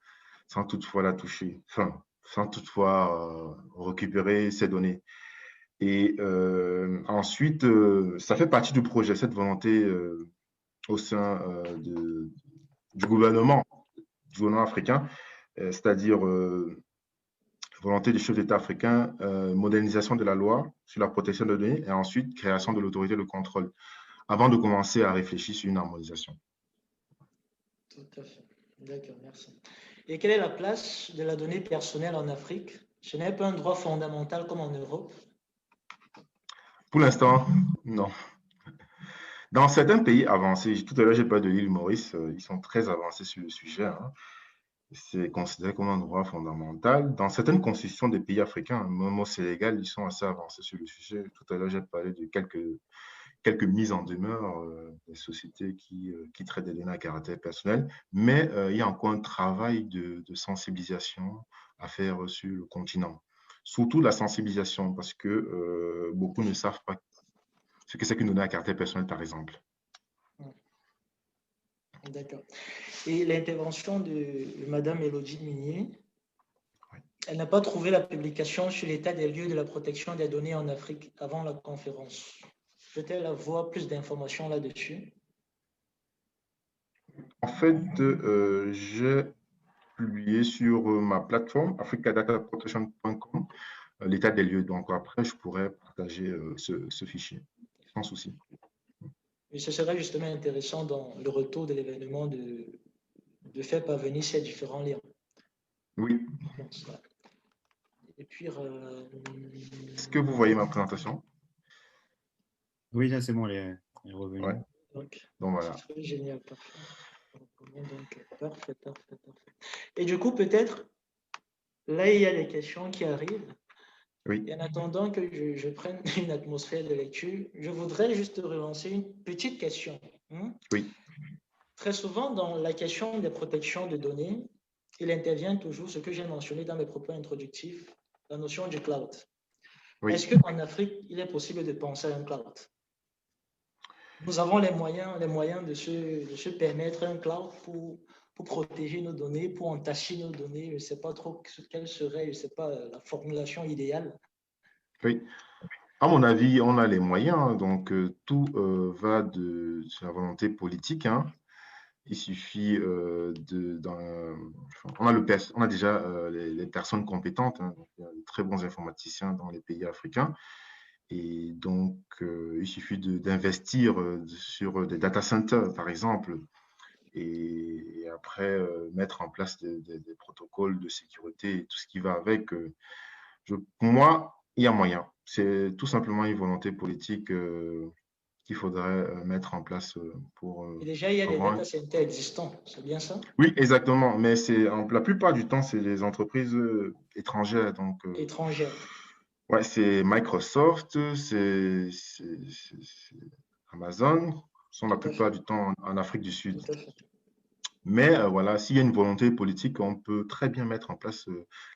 sans toutefois la toucher, enfin, sans toutefois récupérer ces données. Et ensuite, ça fait partie du projet, cette volonté au sein du gouvernement africain, c'est-à-dire volonté du chef d'État africain, modernisation de la loi sur la protection des données et ensuite création de l'autorité de contrôle avant de commencer à réfléchir sur une harmonisation. Tout à fait. D'accord, merci. Et quelle est la place de la donnée personnelle en Afrique? Ce n'est pas un droit fondamental comme en Europe? Pour l'instant, non. Dans certains pays avancés, tout à l'heure j'ai parlé de l'île Maurice, ils sont très avancés sur le sujet, hein. C'est considéré comme un droit fondamental. Dans certaines constitutions des pays africains, même au Sénégal, ils sont assez avancés sur le sujet. Tout à l'heure, j'ai parlé de quelques mises en demeure des sociétés qui traitent des données à caractère personnel, mais il y a encore un travail de sensibilisation à faire sur le continent. Surtout la sensibilisation, parce que beaucoup ne savent pas ce que c'est qu'une donnée à caractère personnel, par exemple. D'accord. Et l'intervention de Madame Élodie Minier, Oui. elle n'a pas trouvé la publication sur l'état des lieux de la protection des données en Afrique avant la conférence. Peut-elle avoir plus d'informations là-dessus? En fait, j'ai publié sur ma plateforme africadataprotection.com l'état des lieux. Donc après, je pourrais partager ce fichier, sans souci. Et ce serait justement intéressant dans le retour de l'événement de faire parvenir ces différents liens. Oui. Et puis, Est-ce que vous voyez ma présentation? Oui, là, c'est bon, elle est revenue. Ouais. donc voilà. c'est génial, parfait. Donc, parfait. Et du coup, peut-être, là, il y a des questions qui arrivent. Oui. Et en attendant que je prenne une atmosphère de lecture, je voudrais juste relancer une petite question. Oui. Très souvent, dans la question des protections de données, il intervient toujours ce que j'ai mentionné dans mes propos introductifs, la notion du cloud. Oui. Est-ce qu'en Afrique, il est possible de penser à un cloud? Nous avons les moyens de se permettre un cloud pour protéger nos données, pour entacher nos données. Je ne sais pas trop quelle serait, je sais pas, la formulation idéale. Oui. À mon avis, on a les moyens, donc tout va de la volonté politique, hein. Il suffit on a déjà les personnes compétentes, hein, donc, il y a de très bons informaticiens dans les pays africains. Et donc, il suffit d'investir sur des data centers, par exemple, et après mettre en place des protocoles de sécurité et tout ce qui va avec. Pour moi, il y a moyen. C'est tout simplement une volonté politique qu'il faudrait mettre en place pour Et déjà, il y a des avoir data centers existants, c'est bien ça? Oui, exactement. Mais la plupart du temps, c'est des entreprises étrangères. Donc, Étrangères. ouais, c'est Microsoft, c'est Amazon, sont la Tout à plupart fait. du temps en Afrique du Sud. Tout à fait. Mais voilà, s'il y a une volonté politique, on peut très bien mettre en place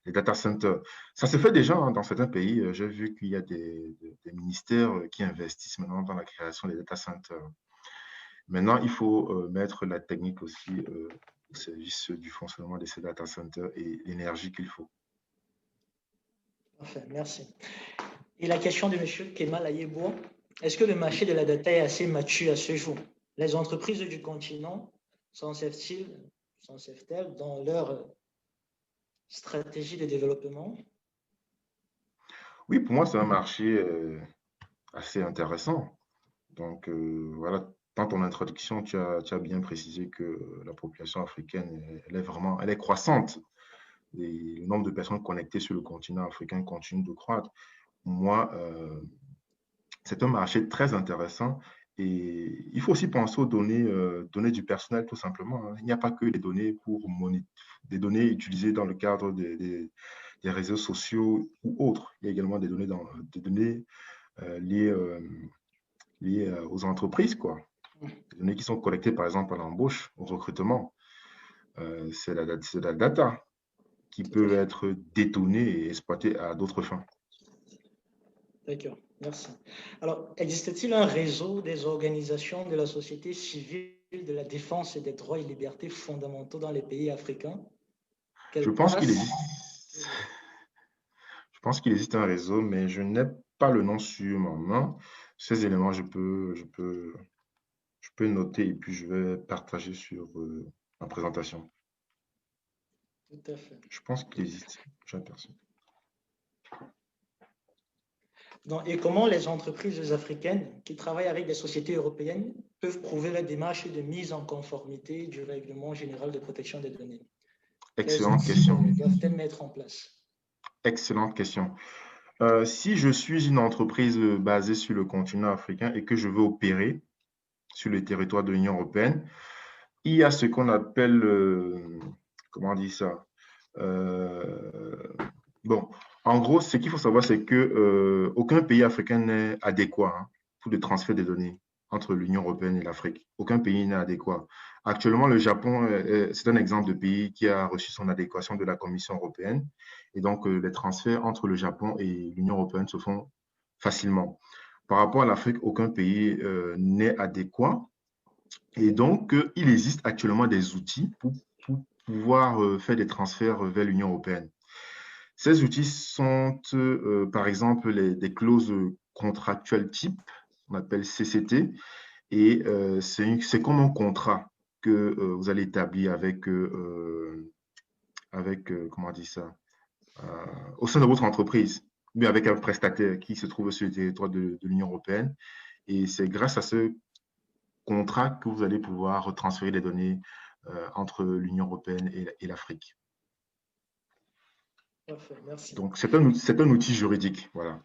les data centers. Ça se fait déjà hein, dans certains pays. J'ai vu qu'il y a des ministères qui investissent maintenant dans la création des data centers. Maintenant, il faut mettre la technique aussi au service du fonctionnement de ces data centers et l'énergie qu'il faut. Parfait, merci. Et la question de M. Kemal Ayeboua, est-ce que le marché de la data est assez mature à ce jour? Les entreprises du continent s'en servent-elles dans leur stratégie de développement? Oui, pour moi, c'est un marché assez intéressant. Donc, voilà, dans ton introduction, tu as bien précisé que la population africaine, elle est croissante. Et le nombre de personnes connectées sur le continent africain continue de croître. Moi, c'est un marché très intéressant Et il faut aussi penser aux données du personnel, tout simplement, hein. Il n'y a pas que les données des données utilisées dans le cadre des réseaux sociaux ou autres. Il y a également des données liées, aux entreprises, quoi. Des données qui sont collectées, par exemple, à l'embauche, au recrutement. C'est la data qui Tout à peut fait. être détournée et exploitée à d'autres fins. D'accord, merci. Alors, existe-t-il un réseau des organisations de la société civile de la défense des droits et libertés fondamentaux dans les pays africains? Je Quelle pense qu'il place? existe, je pense qu'il existe un réseau, mais je n'ai pas le nom sur ma main. Ces éléments, je peux noter et puis je vais partager sur ma présentation. Tout à fait. Je pense qu'il existe. J'ai aperçu. Donc, et comment les entreprises africaines qui travaillent avec des sociétés européennes peuvent prouver la démarche de mise en conformité du règlement général de protection des données? Quels Excellente outils question. doivent-elles mettre en place? Excellente question. Si je suis une entreprise basée sur le continent africain et que je veux opérer sur le territoire de l'Union européenne, il y a ce qu'on appelle, comment on dit ça? Euh, bon, en gros, ce qu'il faut savoir, c'est que aucun pays africain n'est adéquat, hein, pour le transfert des données entre l'Union européenne et l'Afrique. Aucun pays n'est adéquat. Actuellement, le Japon, c'est un exemple de pays qui a reçu son adéquation de la Commission européenne. Et donc, les transferts entre le Japon et l'Union européenne se font facilement. Par rapport à l'Afrique, aucun pays n'est adéquat. Et donc, il existe actuellement des outils pour pouvoir faire des transferts vers l'Union européenne. Ces outils sont, par exemple, des clauses contractuelles type, on appelle CCT, et c'est comme un contrat que vous allez établir comment on dit ça, au sein de votre entreprise, mais avec un prestataire qui se trouve sur le territoire de l'Union européenne. Et c'est grâce à ce contrat que vous allez pouvoir transférer les données entre l'Union européenne et l'Afrique. Parfait, merci. Donc, c'est un outil juridique, voilà.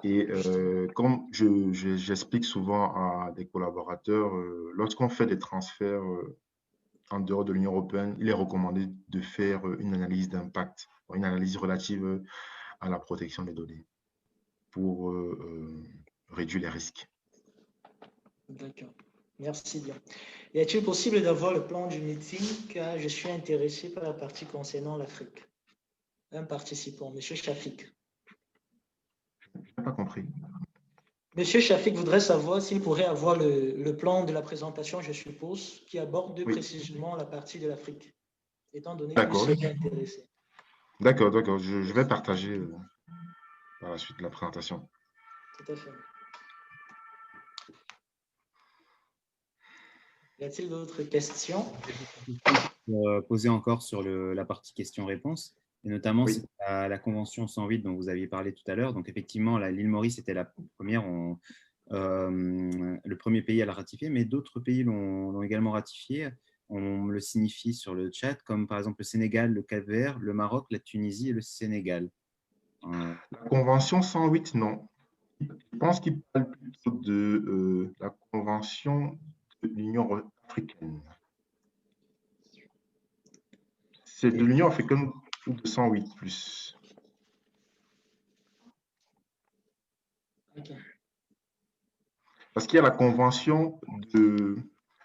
Et comme j'explique souvent à des collaborateurs, lorsqu'on fait des transferts en dehors de l'Union européenne, il est recommandé de faire une analyse d'impact, une analyse relative à la protection des données pour réduire les risques. D'accord. Merci bien. Y a-t-il possible d'avoir le plan du meeting car je suis intéressé par la partie concernant l'Afrique? Un participant, M. Shafik. Je n'ai pas compris. M. Shafik voudrait savoir s'il pourrait avoir le plan de la présentation, je suppose, qui aborde Oui. précisément la partie de l'Afrique, étant donné qu'il D'accord. serait intéressé. D'accord. Je vais partager par la suite la présentation. Tout à fait. Y a-t-il d'autres questions? Poser encore sur la partie questions-réponses, et notamment Oui. c'est la Convention 108 dont vous aviez parlé tout à l'heure. Donc effectivement, l'île Maurice était la première, le premier pays à la ratifier, mais d'autres pays l'ont également ratifié. On me le signifie sur le chat, comme par exemple le Sénégal, le Cap-Vert, le Maroc, la Tunisie et le Sénégal. La Convention 108, non. Je pense qu'il parle plutôt de la Convention de l'Union africaine. C'est de l'Union africaine ou de 108 plus. Okay. Parce qu'il y a la Convention de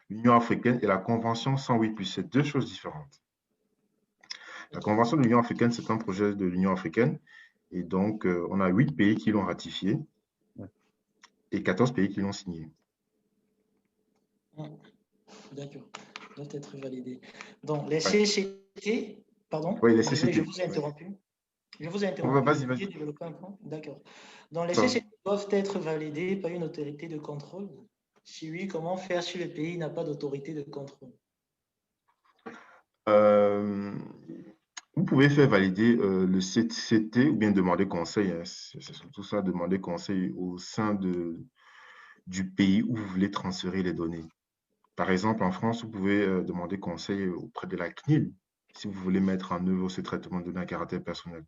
l'Union africaine et la Convention 108 plus. C'est deux choses différentes. La Convention de l'Union africaine, c'est un projet de l'Union africaine. Et donc, on a 8 pays qui l'ont ratifié et 14 pays qui l'ont signé. D'accord, doit être validé. Donc, les CCT, pardon, oui, les CCT. Je vous ai interrompu. Je vous ai interrompu. Vas-y. D'accord. Donc, les CCT doivent être validés par une autorité de contrôle. Si oui, comment faire si le pays n'a pas d'autorité de contrôle? Vous pouvez faire valider le CCT ou bien demander conseil. Hein. C'est surtout ça, demander conseil au sein du pays où vous voulez transférer les données. Par exemple, en France, vous pouvez demander conseil auprès de la CNIL si vous voulez mettre en œuvre ce traitement de données à caractère personnel.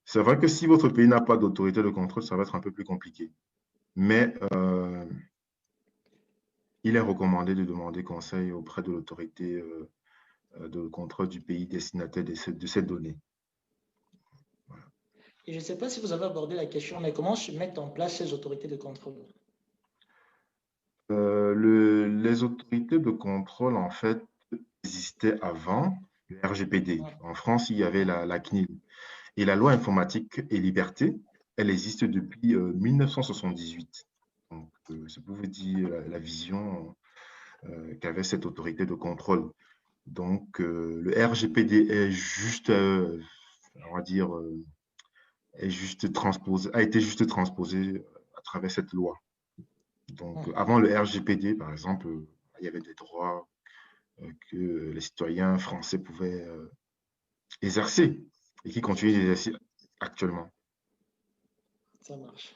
C'est vrai que si votre pays n'a pas d'autorité de contrôle, ça va être un peu plus compliqué. mais il est recommandé de demander conseil auprès de l'autorité de contrôle du pays destinataire de ces données. Et je ne sais pas si vous avez abordé la question, mais comment se mettent en place ces autorités de contrôle? Les autorités de contrôle, en fait, existaient avant le RGPD. En France, il y avait la CNIL. Et la loi informatique et liberté, elle existe depuis 1978. Donc, ça pouvait dire la vision qu'avait cette autorité de contrôle. Donc, le RGPD est juste, on va dire, a été juste transposé à travers cette loi. Donc, avant le RGPD, par exemple, il y avait des droits que les citoyens français pouvaient exercer et qui continuent d'exercer actuellement. Ça marche.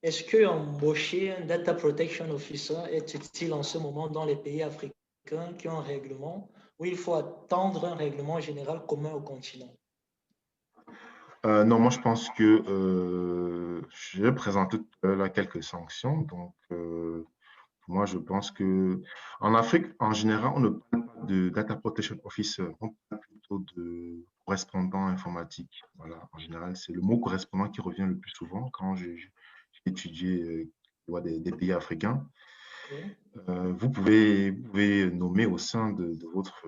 Est-ce que embaucher un Data Protection Officer est utile en ce moment dans les pays africains qui ont un règlement où il faut attendre un règlement général commun au continent? Non, moi je pense que je vais présenter là quelques sanctions. Donc, moi je pense que en Afrique, en général, on ne parle pas de Data Protection Officer, on parle plutôt de correspondant informatique. Voilà, en général, c'est le mot correspondant qui revient le plus souvent quand j'ai étudié les lois des pays africains. Oui. Vous pouvez nommer au sein de votre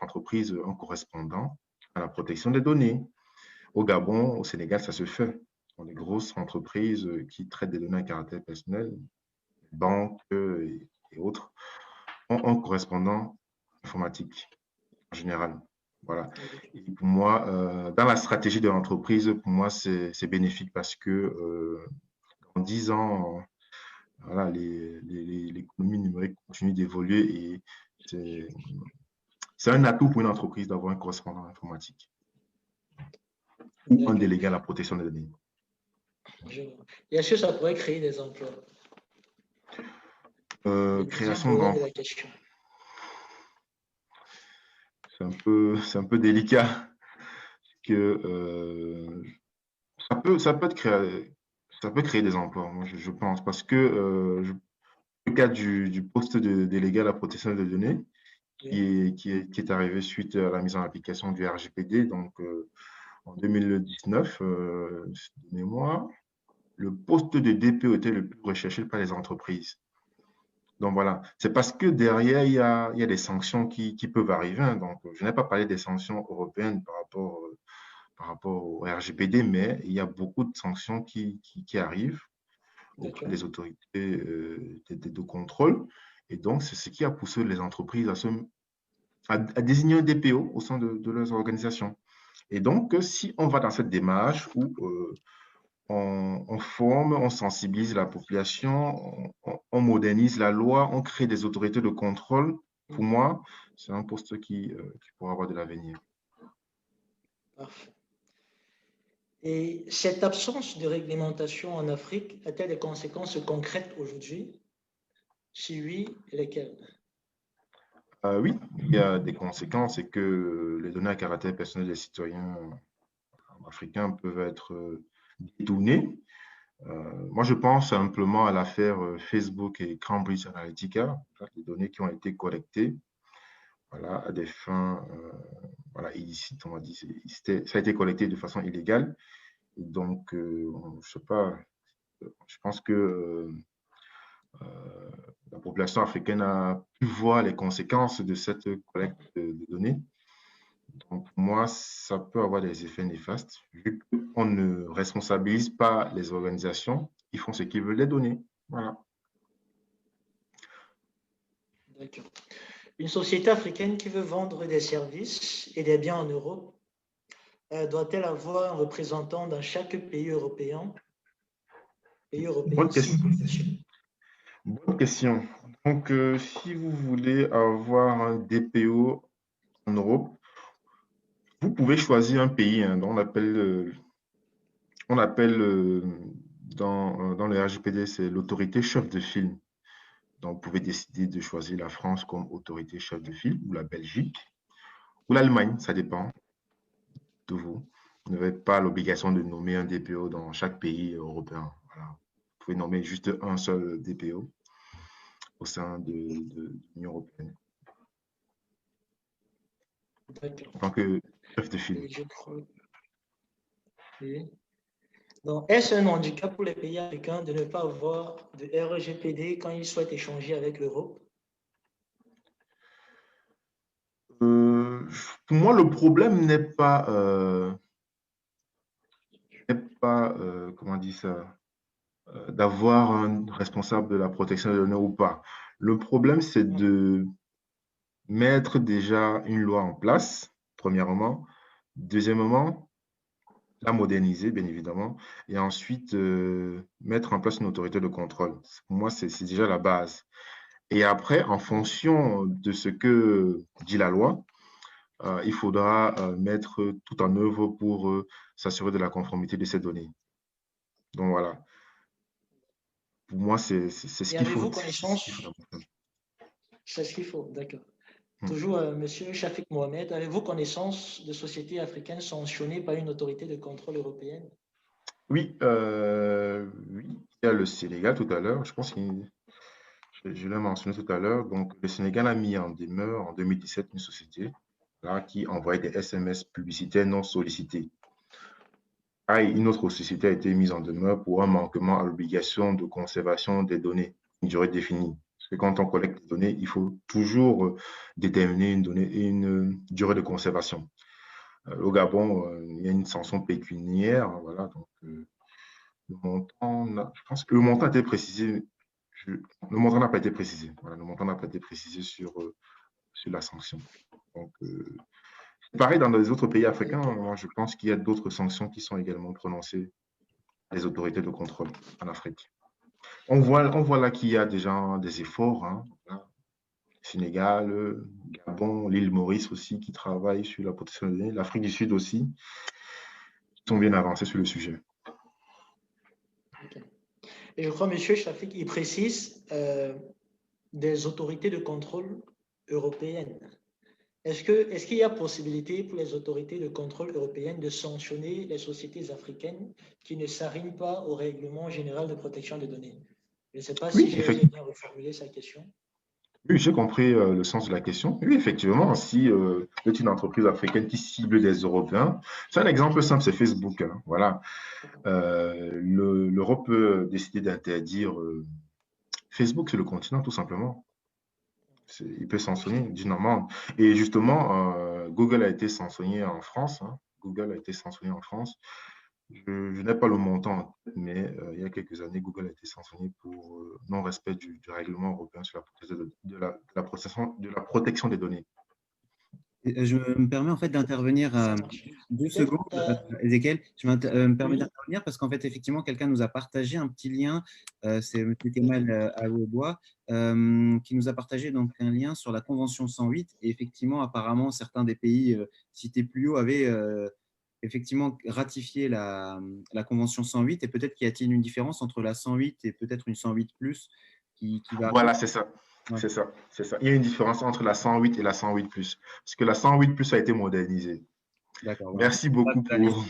entreprise un correspondant à la protection des données. Au Gabon, au Sénégal, ça se fait. Dans les grosses entreprises qui traitent des données à caractère personnel, banques et autres, ont un correspondant informatique en général. Voilà. Et pour moi, dans la stratégie de l'entreprise, pour moi, c'est bénéfique parce que en 10 ans, voilà, l'économie numérique continue d'évoluer et c'est un atout pour une entreprise d'avoir un correspondant informatique ou un délégué à la protection des données. Et est-ce que ça pourrait créer des emplois? Création d'emplois. C'est un peu délicat que ça peut créer des emplois, moi, je pense, parce que le cas du poste de délégué à la protection des données qui est arrivé suite à la mise en application du RGPD, donc en 2019, de mémoire, le poste de DPO était le plus recherché par les entreprises. Donc voilà, c'est parce que derrière, il y a des sanctions qui peuvent arriver. Hein. Donc, je n'ai pas parlé des sanctions européennes par rapport au RGPD, mais il y a beaucoup de sanctions qui arrivent auprès des autorités de contrôle. Et donc, c'est ce qui a poussé les entreprises à désigner un DPO au sein de leurs organisations. Et donc, si on va dans cette démarche où on forme, on sensibilise la population, on modernise la loi, on crée des autorités de contrôle, pour moi, c'est un poste qui pourra avoir de l'avenir. Parfait. Et cette absence de réglementation en Afrique a-t-elle des conséquences concrètes aujourd'hui? Si oui, lesquelles? Oui, il y a des conséquences, c'est que les données à caractère personnel des citoyens africains peuvent être détournées. Moi, je pense simplement à l'affaire Facebook et Cambridge Analytica, les données qui ont été collectées voilà, à des fins voilà, illicites, on va dire. Ça a été collecté de façon illégale. Et donc, je sais pas, je pense que la population africaine a pu voir les conséquences de cette collecte de données. Donc, pour moi, ça peut avoir des effets néfastes, vu qu'on ne responsabilise pas les organisations, ils font ce qu'ils veulent les donner. Voilà. D'accord. Une société africaine qui veut vendre des services et des biens en Europe, doit-elle avoir un représentant dans chaque pays européen? Bonne question. Bonne question. Donc, si vous voulez avoir un DPO en Europe, vous pouvez choisir un pays hein, dont on appelle dans le RGPD, c'est l'autorité chef de file. Donc, vous pouvez décider de choisir la France comme autorité chef de file, ou la Belgique, ou l'Allemagne, ça dépend de vous. Vous n'avez pas l'obligation de nommer un DPO dans chaque pays européen. Voilà. Vous pouvez nommer juste un seul DPO au sein de l'Union européenne D'accord. en tant que chef de file. Et je crois. Oui. Donc, est-ce un handicap pour les pays africains de ne pas avoir de RGPD quand ils souhaitent échanger avec l'Europe? Pour moi, le problème n'est pas comment on dit ça, d'avoir un responsable de la protection des données ou pas. Le problème, c'est de mettre déjà une loi en place, premièrement. Deuxièmement, la moderniser, bien évidemment. Et ensuite, mettre en place une autorité de contrôle. Pour moi, c'est déjà la base. Et après, en fonction de ce que dit la loi, il faudra mettre tout en œuvre pour s'assurer de la conformité de ces données. Donc voilà, pour moi, c'est ce Et qu'il faut. avez-vous connaissance? C'est ce qu'il faut, d'accord. Toujours, Monsieur Shafik Mohamed, avez-vous connaissance de sociétés africaines sanctionnées par une autorité de contrôle européenne? Oui, oui, il y a le Sénégal tout à l'heure. Je pense que je l'ai mentionné tout à l'heure. Donc, le Sénégal a mis en demeure en 2017 une société là, qui envoyait des SMS publicitaires non sollicités. Une autre société a été mise en demeure pour un manquement à l'obligation de conservation des données, une durée définie. Parce que quand on collecte des données, il faut toujours déterminer une durée de conservation. Au Gabon, il y a une sanction pécuniaire, voilà, donc le montant, je pense que le montant a été précisé, le montant n'a pas été précisé, voilà, le montant n'a pas été précisé sur la sanction. Donc, pareil dans les autres pays africains, moi, je pense qu'il y a d'autres sanctions qui sont également prononcées par les autorités de contrôle en Afrique. On voit là qu'il y a déjà des efforts, hein, voilà. Sénégal, Gabon, l'île Maurice aussi qui travaillent sur la protection des données, l'Afrique du Sud aussi, sont bien avancés sur le sujet. Okay. Et je crois, Monsieur Shafik, il précise des autorités de contrôle européennes. Est-ce qu'il y a possibilité pour les autorités de contrôle européennes de sanctionner les sociétés africaines qui ne s'arriment pas au règlement général de protection des données? Je ne sais pas si j'ai bien reformulé sa question. Oui, j'ai compris le sens de la question. Oui, effectivement, si c'est une entreprise africaine qui cible des Européens, c'est un exemple simple, c'est Facebook, hein, voilà. L'Europe peut décider d'interdire Facebook sur le continent, tout simplement. Il peut sanctionner d'une amende. Et justement, Google a été sanctionné en France. Hein. Google a été sanctionné en France. Je n'ai pas le montant en tête, mais il y a quelques années, Google a été sanctionné pour non-respect du règlement européen sur la protection des données. Je me permets en fait d'intervenir 2 secondes, Ezekiel. Je me permets d'intervenir parce qu'en fait, effectivement, quelqu'un nous a partagé un petit lien. C'est M. Kemal Aoueboua qui nous a partagé donc un lien sur la Convention 108. Et effectivement, apparemment, certains des pays cités plus haut avaient effectivement ratifié la Convention 108. Et peut-être qu'il y a-t-il une différence entre la 108 et peut-être une 108 plus qui va. Voilà, c'est ça. Ouais. C'est ça, c'est ça. Il y a une différence entre la 108 et la 108 plus, parce que la 108 plus a été modernisée. D'accord. Merci beaucoup pour.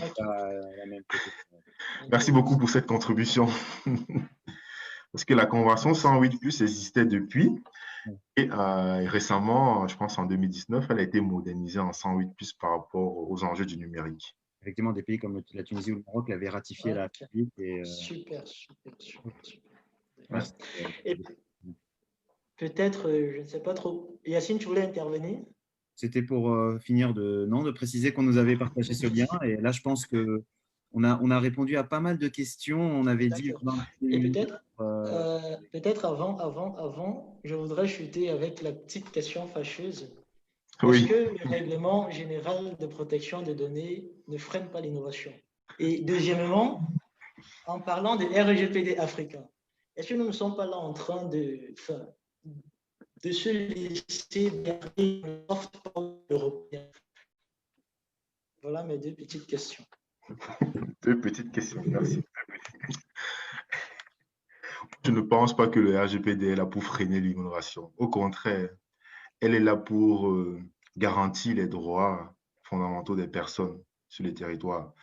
Merci beaucoup pour cette contribution. Parce que la convention 108 plus existait depuis, et récemment, je pense en 2019, elle a été modernisée en 108 plus par rapport aux enjeux du numérique. Effectivement, des pays comme la Tunisie ou le Maroc l'avaient ratifié la et, Super. Merci. Et peut-être, je ne sais pas trop. Yacine, tu voulais intervenir? C'était pour finir de préciser qu'on nous avait partagé ce lien. Et là, je pense qu'on a répondu à pas mal de questions. On avait dit. Et peut-être avant, je voudrais chuter avec la petite question fâcheuse. Oui. Est-ce que le règlement général de protection des données ne freine pas l'innovation? Et deuxièmement, en parlant de RGPD africain, est-ce que nous ne sommes pas là en train de se laisser derrière le soft power européen? Voilà mes 2 petites questions. 2 petites questions, merci. Je ne pense pas que le RGPD est là pour freiner l'innovation. Au contraire, elle est là pour garantir les droits fondamentaux des personnes sur les territoires.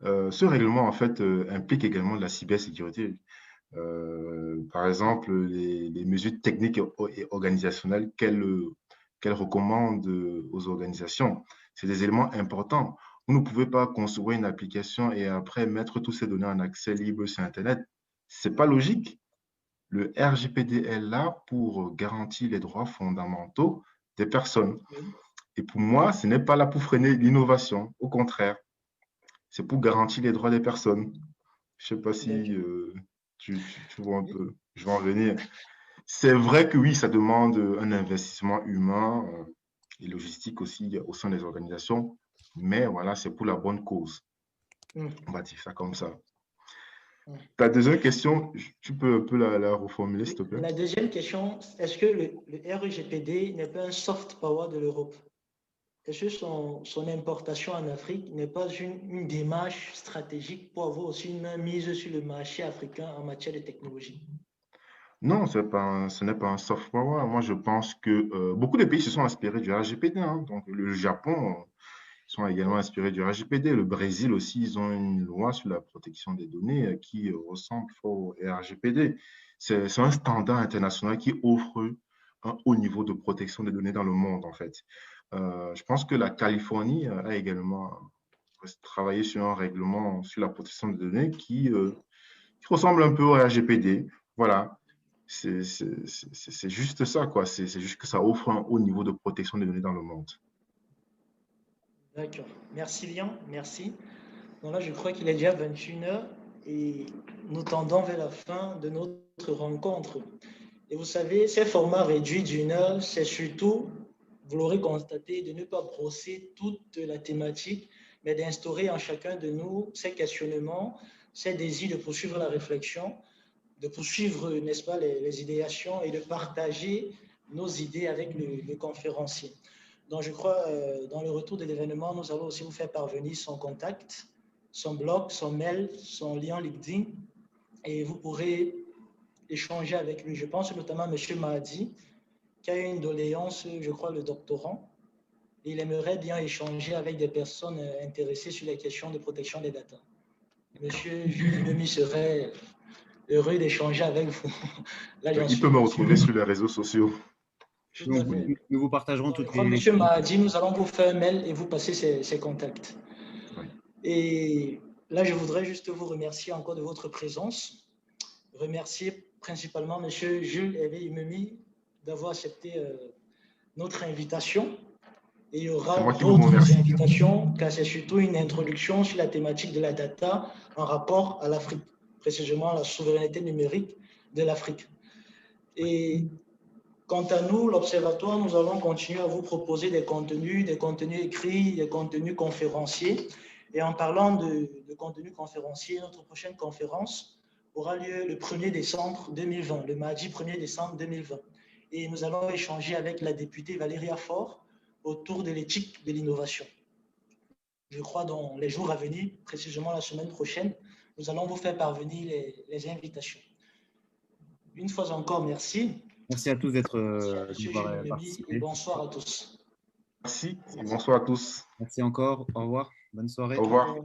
Ce règlement, en fait, implique également de la cybersécurité. Par exemple, les mesures techniques et organisationnelles qu'elle recommande aux organisations. C'est des éléments importants. Vous ne pouvez pas construire une application et après mettre toutes ces données en accès libre sur Internet. C'est pas logique. Le RGPD est là pour garantir les droits fondamentaux des personnes. Et pour moi, ce n'est pas là pour freiner l'innovation. Au contraire, c'est pour garantir les droits des personnes. Je ne sais pas si tu vois un peu. Je vais en venir. C'est vrai que oui, ça demande un investissement humain et logistique aussi au sein des organisations, mais voilà, c'est pour la bonne cause. On va dire ça comme ça. Ta deuxième question, tu peux un peu la reformuler, s'il te plaît? La deuxième question, est-ce que le RGPD n'est pas un soft power de l'Europe? Est-ce que son importation en Afrique n'est pas une démarche stratégique pour avoir aussi une main mise sur le marché africain en matière de technologie? Non, ce n'est pas un soft power. Moi, je pense que beaucoup de pays se sont inspirés du RGPD, hein. Donc, le Japon, ils sont également inspirés du RGPD. Le Brésil aussi, ils ont une loi sur la protection des données qui ressemble fort au RGPD. C'est un standard international qui offre un haut niveau de protection des données dans le monde, en fait. Je pense que la Californie a également travaillé sur un règlement sur la protection des données qui ressemble un peu au RGPD. Voilà. C'est juste ça, quoi. C'est juste que ça offre un haut niveau de protection des données dans le monde. D'accord. Merci bien, merci. Donc là, je crois qu'il est déjà 21 heures et nous tendons vers la fin de notre rencontre. Et vous savez, ces formats réduits d'une heure, c'est surtout, vous l'aurez constaté, de ne pas brosser toute la thématique, mais d'instaurer en chacun de nous ces questionnements, ces désirs de poursuivre la réflexion, de poursuivre, n'est-ce pas, les idéations et de partager nos idées avec le conférencier. Donc, je crois, dans le retour de l'événement, nous allons aussi vous faire parvenir son contact, son blog, son mail, son lien LinkedIn, et vous pourrez échanger avec lui. Je pense notamment à M. Mahdi, qui a une doléance, je crois, le doctorant. Et il aimerait bien échanger avec des personnes intéressées sur les questions de protection des data. Monsieur Jules serait heureux d'échanger avec vous. Là, Il peut me retrouver sur les réseaux sociaux. Nous vous partagerons toutes les... Monsieur Mahdi, nous allons vous faire un mail et vous passer ses contacts. Oui. Et là, je voudrais juste vous remercier encore de votre présence. Remercier principalement Monsieur Jules Hervé-Imemi d'avoir accepté notre invitation. Et il y aura d'autres invitations, car c'est surtout une introduction sur la thématique de la data en rapport à l'Afrique, précisément la souveraineté numérique de l'Afrique. Et quant à nous, l'Observatoire, nous allons continuer à vous proposer des contenus écrits, des contenus conférenciers. Et en parlant de contenus conférenciers, notre prochaine conférence aura lieu le 1er décembre 2020, le mardi 1er décembre 2020. Et nous allons échanger avec la députée Valérie Faure autour de l'éthique de l'innovation. Je crois dans les jours à venir, précisément la semaine prochaine, nous allons vous faire parvenir les invitations. Une fois encore, merci. Merci à tous d'être participé. Bonsoir à tous. Merci et bonsoir à tous. Merci encore. Au revoir. Bonne soirée. Au revoir.